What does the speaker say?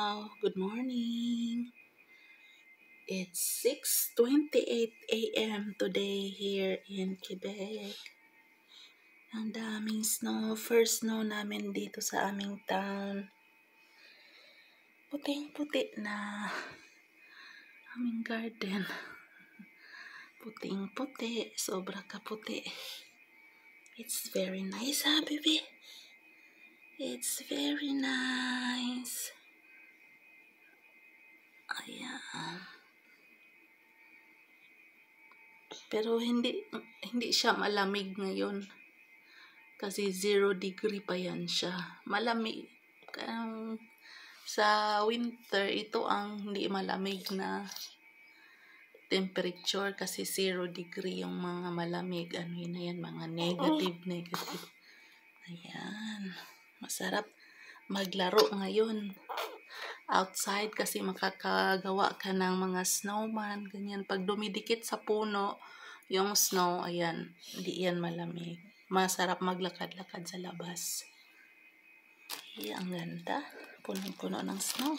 Good morning. It's 6:28 a.m. today here in Quebec. Ang daming snow. First snow namin dito sa aming town. Puting-puti na aming garden. Puting-puti. Sobra kaputi. It's very nice, ha, baby? It's very nice. Ayan. Pero hindi siya malamig ngayon. Kasi 0 degree pa yan siya. Malamig. Sa winter, ito ang hindi malamig na temperature kasi 0 degree yung mga malamig. Ano yun na yan? Mga negative. Ayan. Masarap maglaro ngayon outside kasi makakagawa ka ng mga snowman, ganyan. Pag dumidikit sa puno yung snow, ayan, hindi yan malamig. Masarap maglakad-lakad sa labas. Ay, ang ganda. Punong-puno ng snow.